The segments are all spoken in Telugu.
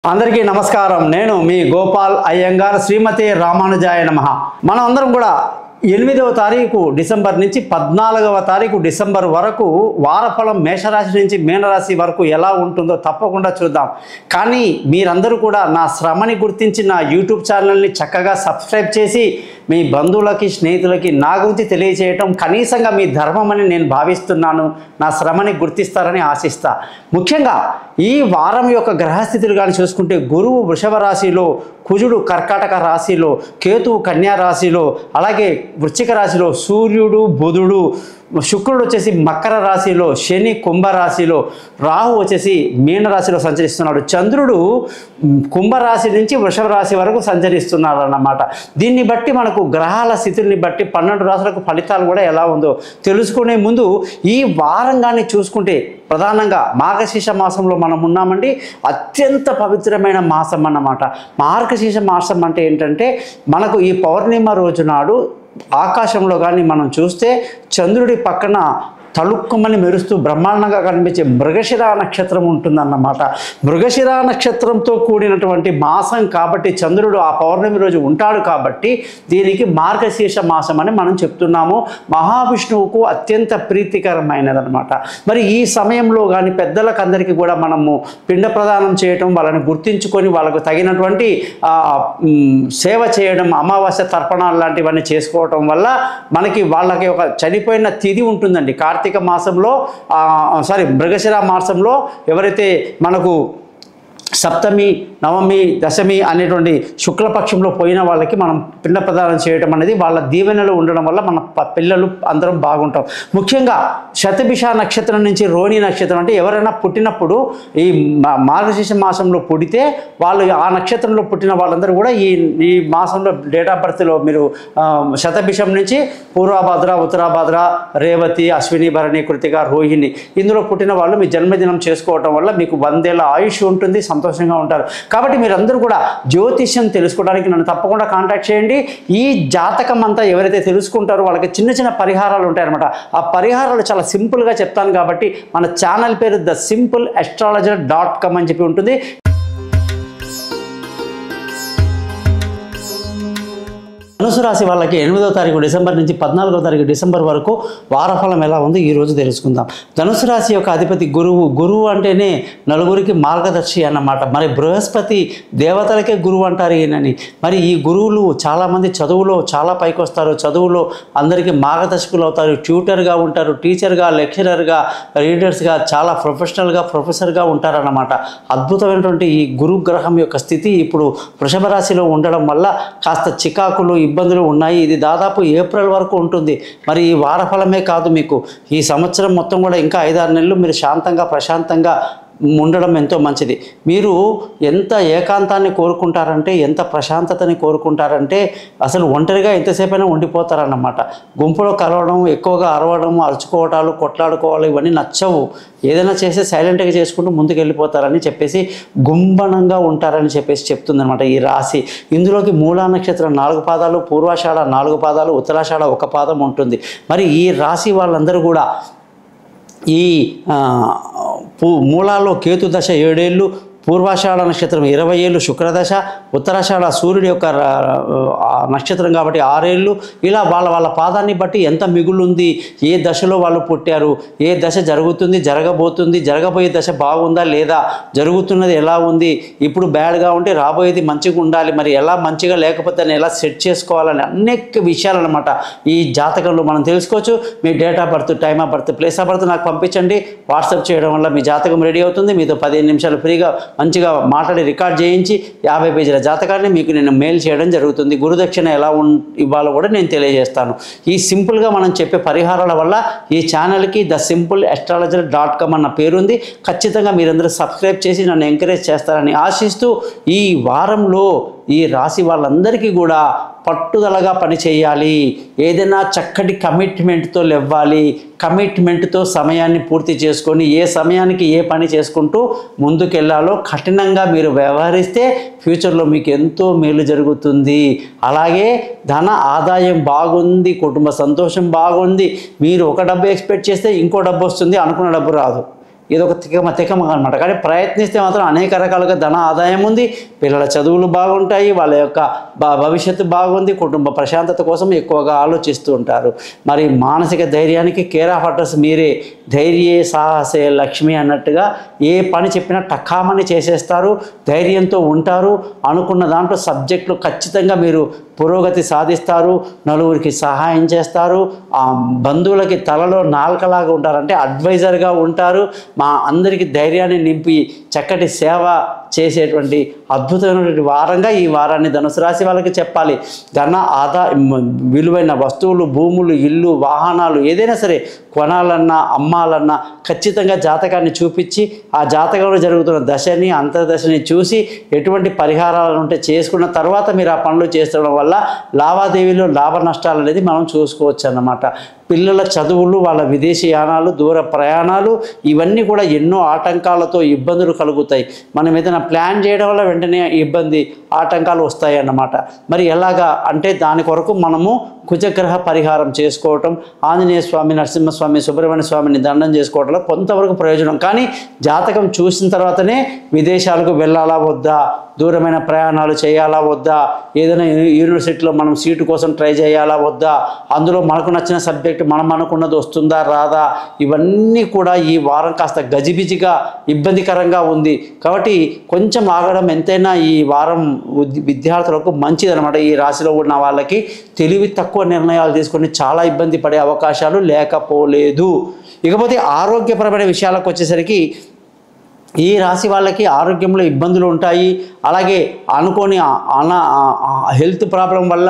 అందరికీ నమస్కారం. నేను మీ గోపాల్ అయ్యంగార్. శ్రీమతి రామానుజాయ నమః. మనం అందరం కూడా 8వ తారీఖు డిసెంబర్ నుంచి 14వ తారీఖు డిసెంబర్ వరకు వారఫలం మేషరాశి నుంచి మీనరాశి వరకు ఎలా ఉంటుందో తప్పకుండా చూద్దాం. కానీ మీరందరూ కూడా నా శ్రమని గుర్తించి నా యూట్యూబ్ ఛానల్ని చక్కగా సబ్స్క్రైబ్ చేసి మీ బంధువులకి స్నేహితులకి నా గురించి తెలియజేయటం కనీసంగా మీ ధర్మం అని నేను భావిస్తున్నాను. నా శ్రమని గుర్తిస్తారని ఆశిస్తా. ముఖ్యంగా ఈ వారం యొక్క గ్రహస్థితులు కానీ చూసుకుంటే గురువు వృషభ రాశిలో, కుజుడు కర్కాటక రాశిలో, కేతువు కన్యా రాశిలో, అలాగే వృశ్చిక రాశిలో సూర్యుడు, బుధుడు, శుక్రుడు వచ్చేసి మకర రాశిలో, శని కుంభరాశిలో, రాహు వచ్చేసి మీనరాశిలో సంచరిస్తున్నాడు, చంద్రుడు కుంభరాశి నుంచి వృషభ రాశి వరకు సంచరిస్తున్నాడు అన్నమాట. దీన్ని బట్టి మనకు గ్రహాల స్థితుల్ని బట్టి 12 రాశులకు ఫలితాలు కూడా ఎలా ఉందో తెలుసుకునే ముందు ఈ వారంగానే చూసుకుంటే ప్రధానంగా మార్గశీర్ష మాసంలో మనం ఉన్నామండి. అత్యంత పవిత్రమైన మాసం అన్నమాట. మార్గశీర్ష మాసం అంటే ఏంటంటే మనకు ఈ పౌర్ణిమ రోజు నాడు ఆకాశంలో కానీ మనం చూస్తే చంద్రుడి పక్కన తళుక్కుమని మెరుస్తూ బ్రహ్మాండంగా కనిపించే మృగశిర నక్షత్రం ఉంటుందన్నమాట. మృగశిర నక్షత్రంతో కూడినటువంటి మాసం కాబట్టి చంద్రుడు ఆ పౌర్ణమి రోజు ఉంటాడు కాబట్టి దీనికి మార్గశీర్ష మాసం అని మనం చెప్తున్నాము. మహావిష్ణువుకు అత్యంత ప్రీతికరమైనదన్నమాట. మరి ఈ సమయంలో కానీ పెద్దలకు అందరికీ కూడా మనము పిండ ప్రదానం చేయటం, వాళ్ళని గుర్తించుకొని వాళ్ళకు తగినటువంటి సేవ చేయడం, అమావాస్య తర్పణాలు లాంటివన్నీ చేసుకోవటం వల్ల మనకి వాళ్ళకి ఒక చనిపోయిన తిథి ఉంటుందండి. కార్తీక మాసంలో మృగశిర మాసంలో ఎవరైతే మనకు సప్తమి, నవమి, దశమి అనేటువంటి శుక్లపక్షంలో పోయిన వాళ్ళకి మనం పిండ ప్రదానం చేయడం అనేది వాళ్ళ దీవెనలు ఉండడం వల్ల మన పిల్లలు అందరం బాగుంటాం. ముఖ్యంగా శతభిష నక్షత్రం నుంచి రోహిణి నక్షత్రం అంటే ఎవరైనా పుట్టినప్పుడు ఈ మార్గశీర్ష మాసంలో పుడితే వాళ్ళు ఆ నక్షత్రంలో పుట్టిన వాళ్ళందరూ కూడా ఈ మాసంలో డేట్ ఆఫ్ బర్త్లో మీరు శతభిషం నుంచి పూర్వభద్ర, ఉత్తరాభద్ర, రేవతి, అశ్విని, భరణి, కృతిక, రోహిణి ఇందులో పుట్టిన వాళ్ళు మీ జన్మదినం చేసుకోవటం వల్ల మీకు 100 ఏళ్ల ఆయుష్ ఉంటుంది, సంతోషంగా ఉంటారు. కాబట్టి మీరందరూ కూడా జ్యోతిష్యం తెలుసుకోవడానికి నన్ను తప్పకుండా కాంటాక్ట్ చేయండి. ఈ జాతకం అంతా ఎవరైతే తెలుసుకుంటారో వాళ్ళకి చిన్న చిన్న పరిహారాలు ఉంటాయన్నమాట. ఆ పరిహారాలు చాలా సింపుల్గా చెప్తాను కాబట్టి మన ఛానల్ పేరు thesimpleastrologer.com అని చెప్పి ఉంటుంది. ధనుసు రాశి వాళ్ళకి 8వ తారీఖు డిసెంబర్ నుంచి 14వ తారీఖు డిసెంబర్ వరకు వారఫలం ఎలా ఉందో ఈరోజు తెలుసుకుందాం. ధనుసు రాశి యొక్క అధిపతి గురువు. గురువు అంటేనే నలుగురికి మార్గదర్శి అన్నమాట. మరి బృహస్పతి దేవతలకే గురువు అంటారు ఈయనని. మరి ఈ గురువులు చాలామంది చదువులో చాలా పైకి వస్తారు, చదువులో అందరికీ మార్గదర్శకులు అవుతారు, ట్యూటర్గా ఉంటారు, టీచర్గా, లెక్చరర్గా, రీడర్స్గా, చాలా ప్రొఫెసర్గా ఉంటారన్నమాట. అద్భుతమైనటువంటి ఈ గురుగ్రహం యొక్క స్థితి ఇప్పుడు వృషభ రాశిలో ఉండడం వల్ల కాస్త చికాకులు, ఇబ్బందులు ఉన్నాయి. ఇది దాదాపు ఏప్రిల్ వరకు ఉంటుంది. మరి ఈ వారఫలమే కాదు, మీకు ఈ సంవత్సరం మొత్తం కూడా ఇంకా 5-6 నెలలు మీరు శాంతంగా ప్రశాంతంగా ఉండడం ఎంతో మంచిది. మీరు ఎంత ఏకాంతాన్ని కోరుకుంటారంటే, ఎంత ప్రశాంతతని కోరుకుంటారంటే అసలు ఒంటరిగా ఎంతసేపైనా ఉండిపోతారన్నమాట. గుంపులో కలవడం, ఎక్కువగా అరవడం, అరుచుకోవటాలు, కొట్లాడుకోవాలి ఇవన్నీ నచ్చవు. ఏదైనా చేస్తే సైలెంట్గా చేసుకుంటూ ముందుకు వెళ్ళిపోతారని చెప్పేసి గుంబనంగా ఉంటారని చెప్పేసి చెప్తుందనమాట ఈ రాశి. ఇందులోకి మూలా నక్షత్రం 4 పాదాలు, పూర్వాషాఢ 4 పాదాలు, ఉత్తరాషాఢ 1 పాదం ఉంటుంది. మరి ఈ రాశి వాళ్ళందరూ కూడా ఈ మూలాల్లో కేతు దశ 7 ఏళ్ళు, పూర్వాషాఢ నక్షత్రం 20 ఏళ్ళు శుక్రదశ, ఉత్తరాషాఢ సూర్యుడి యొక్క నక్షత్రం కాబట్టి 6 ఏళ్ళు. ఇలా వాళ్ళ పాదాన్ని బట్టి ఎంత మిగులుంది, ఏ దశలో వాళ్ళు పుట్టారు, ఏ దశ జరుగుతుంది, జరగబోతుంది, జరగబోయే దశ బాగుందా లేదా, జరుగుతున్నది ఎలా ఉంది, ఇప్పుడు బ్యాడ్గా ఉంటే రాబోయేది మంచిగా ఉండాలి, మరి ఎలా మంచిగా లేకపోతే దాన్ని ఎలా సెట్ చేసుకోవాలని అనేక విషయాలు అనమాట ఈ జాతకంలో మనం తెలుసుకోవచ్చు. మీ date of birth, time of birth, place of birth నాకు పంపించండి. వాట్సాప్ చేయడం వల్ల మీ జాతకం రెడీ అవుతుంది. మీతో 15 నిమిషాలు ఫ్రీగా మంచిగా మాట్లాడి రికార్డ్ చేయించి 50 పేజీల జాతకాన్ని మీకు నేను మెయిల్ చేయడం జరుగుతుంది. గురుదక్షిణ ఎలా ఇవ్వాలో కూడా నేను తెలియజేస్తాను. ఈ సింపుల్గా మనం చెప్పే పరిహారాల వల్ల ఈ ఛానల్కి thesimpleastrologer.com అన్న పేరుంది. ఖచ్చితంగా మీరందరూ సబ్స్క్రైబ్ చేసి నన్ను ఎంకరేజ్ చేస్తారని ఆశిస్తూ ఈ వారంలో ఈ రాశి వాళ్ళందరికీ కూడా పట్టుదలగా పని చేయాలి. ఏదైనా చక్కటి కమిట్మెంట్తో లేవ్వాలి. కమిట్మెంట్తో సమయాన్ని పూర్తి చేసుకొని ఏ సమయానికి ఏ పని చేసుకుంటూ ముందుకెళ్లాలో కఠినంగా మీరు వ్యవహరిస్తే ఫ్యూచర్లో మీకు ఎంతో మేలు జరుగుతుంది. అలాగే ధన ఆదాయం బాగుంది, కుటుంబ సంతోషం బాగుంది. మీరు ఒక డబ్బు ఎక్స్పెక్ట్ చేస్తే ఇంకో డబ్బు వస్తుంది, అనుకున్న డబ్బు రాదు. ఇదొక తికమ అనమాట. కానీ ప్రయత్నిస్తే మాత్రం అనేక రకాలుగా ధన ఆదాయం ఉంది, పిల్లల చదువులు బాగుంటాయి, వాళ్ళ యొక్క భవిష్యత్తు బాగుంది, కుటుంబ ప్రశాంతత కోసం ఎక్కువగా ఆలోచిస్తూ ఉంటారు. మరి మానసిక ధైర్యానికి కేర్ ఆఫ్ అడ్రస్ మీరే. ధైర్యే సాహసే లక్ష్మి అన్నట్టుగా ఏ పని చెప్పినా టకామని చేసేస్తారు, ధైర్యంతో ఉంటారు, అనుకున్న దాంట్లో సబ్జెక్టులు ఖచ్చితంగా మీరు పురోగతి సాధిస్తారు, నలుగురికి సహాయం చేస్తారు, బంధువులకి తలలో నాలుకలాగా ఉంటారు, అంటే అడ్వైజర్గా ఉంటారు, మా అందరికీ ధైర్యాన్ని నింపి చక్కటి సేవ చేసేటువంటి అద్భుతమైనటువంటి వారంగా ఈ వారాన్ని ధనుసు రాశి వాళ్ళకి చెప్పాలి. ధన విలువైన వస్తువులు, భూములు, ఇల్లు, వాహనాలు ఏదైనా సరే కొనాలన్నా అమ్మాలన్నా ఖచ్చితంగా జాతకాన్ని చూపించి ఆ జాతకంలో జరుగుతున్న దశని అంతర్దశని చూసి ఎటువంటి పరిహారాలు ఉంటే చేసుకున్న తర్వాత మీరు ఆ పనులు చేస్తడం వల్ల లావాదేవీలో లాభ నష్టాలు అనేది మనం చూసుకోవచ్చు అన్నమాట. పిల్లల చదువులు, వాళ్ళ విదేశీ యానాలు, దూర ప్రయాణాలు ఇవన్నీ కూడా ఎన్నో ఆటంకాలతో ఇబ్బందులు కలుగుతాయి. మనం ఏదైనా ప్లాన్ చేయడం వల్ల వెంటనే ఇబ్బంది ఆటంకాలు వస్తాయి అన్నమాట. మరి ఎలాగా అంటే దాని కొరకు మనము కుజగ్రహ పరిహారం చేసుకోవటం, ఆంజనేయ స్వామి, నరసింహస్వామి, సుబ్రహ్మణ్య స్వామిని దండం చేసుకోవడంలో కొంతవరకు ప్రయోజనం. కానీ జాతకం చూసిన తర్వాతనే విదేశాలకు వెళ్ళాలా వద్దా, దూరమైన ప్రయాణాలు చేయాలా వద్దా, ఏదైనా యూనివర్సిటీలో మనం సీటు కోసం ట్రై చేయాలా వద్దా, అందులో మనకు నచ్చిన సబ్జెక్ట్ మనం అనుకున్నది వస్తుందా రాదా, ఇవన్నీ కూడా ఈ వారం కాస్త గజిబిజిగా ఇబ్బందికరంగా ఉంది. కాబట్టి కొంచెం ఆగడం ఎంతైనా ఈ వారం విద్యార్థులకు మంచిదన్నమాట. ఈ రాశిలో ఉన్న వాళ్ళకి తెలివి తక్కువ నిర్ణయాలు తీసుకొని చాలా ఇబ్బంది పడే అవకాశాలు లేకపోలేదు. ఇకపోతే ఆరోగ్యపరమైన విషయాలకు వచ్చేసరికి ఈ రాశి వాళ్ళకి ఆరోగ్యంలో ఇబ్బందులు ఉంటాయి. అలాగే అనుకోని హెల్త్ ప్రాబ్లం వల్ల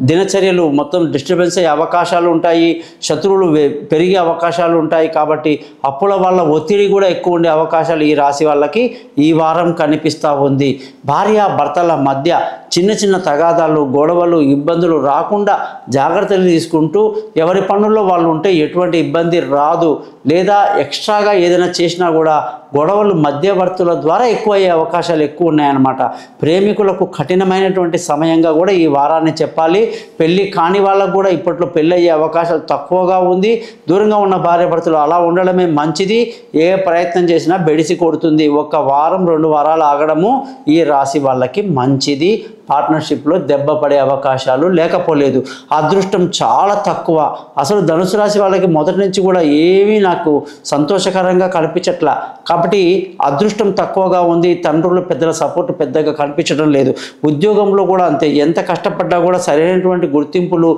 దినచర్యలు మొత్తం డిస్టర్బెన్స్ అయ్యే అవకాశాలు ఉంటాయి, శత్రువులు పెరిగే అవకాశాలు ఉంటాయి. కాబట్టి అప్పుల వల్ల ఒత్తిడి కూడా ఎక్కువ ఉండే అవకాశాలు ఈ రాశి వాళ్ళకి ఈ వారం కనిపిస్తూ ఉంది. భార్య భర్తల మధ్య చిన్న చిన్న తగాదాలు, గొడవలు, ఇబ్బందులు రాకుండా జాగ్రత్తలు తీసుకుంటూ ఎవరి పనుల్లో వాళ్ళు ఉంటే ఎటువంటి ఇబ్బంది రాదు. లేదా ఎక్స్ట్రాగా ఏదైనా చేసినా కూడా గొడవలు మధ్యవర్తుల ద్వారా ఎక్కువ అయ్యే అవకాశాలు ఎక్కువ ఉన్నాయన్నమాట. ప్రేమికులకు కఠినమైనటువంటి సమయంగా కూడా ఈ వారాన్ని చెప్పాలి. పెళ్ళి కాని వాళ్ళకు కూడా ఇప్పట్లో పెళ్ళి అయ్యే అవకాశాలు తక్కువగా ఉంది. దూరంగా ఉన్న భార్యాభర్తలు అలా ఉండడమే మంచిది. ఏ ప్రయత్నం చేసినా బెడిసి కొడుతుంది. ఒక వారం 2 వారాలు ఆగడము ఈ రాశి వాళ్ళకి మంచిది. పార్ట్నర్షిప్లో దెబ్బ పడే అవకాశాలు లేకపోలేదు. అదృష్టం చాలా తక్కువ. అసలు ధనుసు రాశి వాళ్ళకి మొదటి నుంచి కూడా ఏమీ నాకు సంతోషకరంగా కనిపించట్లా. కాబట్టి అదృష్టం తక్కువగా ఉంది. తండ్రులు పెద్దల సపోర్ట్ పెద్దగా కనిపించడం లేదు. ఉద్యోగంలో కూడా అంతే. ఎంత కష్టపడ్డా కూడా సరైనటువంటి గుర్తింపులు,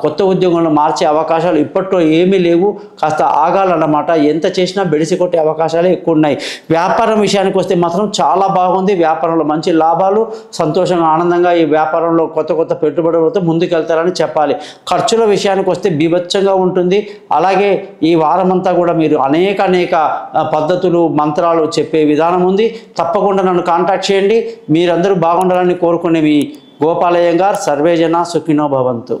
కొత్త ఉద్యోగంలో మార్చే అవకాశాలు ఇప్పట్లో ఏమీ లేవు. కాస్త ఆగాలన్నమాట. ఎంత చేసినా బెడిసి కొట్టే అవకాశాలు ఎక్కువ ఉన్నాయి. వ్యాపారం విషయానికి వస్తే మాత్రం చాలా బాగుంది. వ్యాపారంలో మంచి లాభాలు, సంతోషంగా ఆనందంగా ఈ వ్యాపారంలో కొత్త పెట్టుబడులతో ముందుకెళ్తారని చెప్పాలి. ఖర్చుల విషయానికి వస్తే బీభత్సంగా ఉంటుంది. అలాగే ఈ వారమంతా కూడా మీరు అనేక పద్ధతులు, మంత్రాలు చెప్పే విధానం ఉంది. తప్పకుండా నన్ను కాంటాక్ట్ చేయండి. మీరందరూ బాగుండాలని కోరుకునే మీ గోపాలయ్యంగార్. సర్వేజన సుఖినో భవంతు.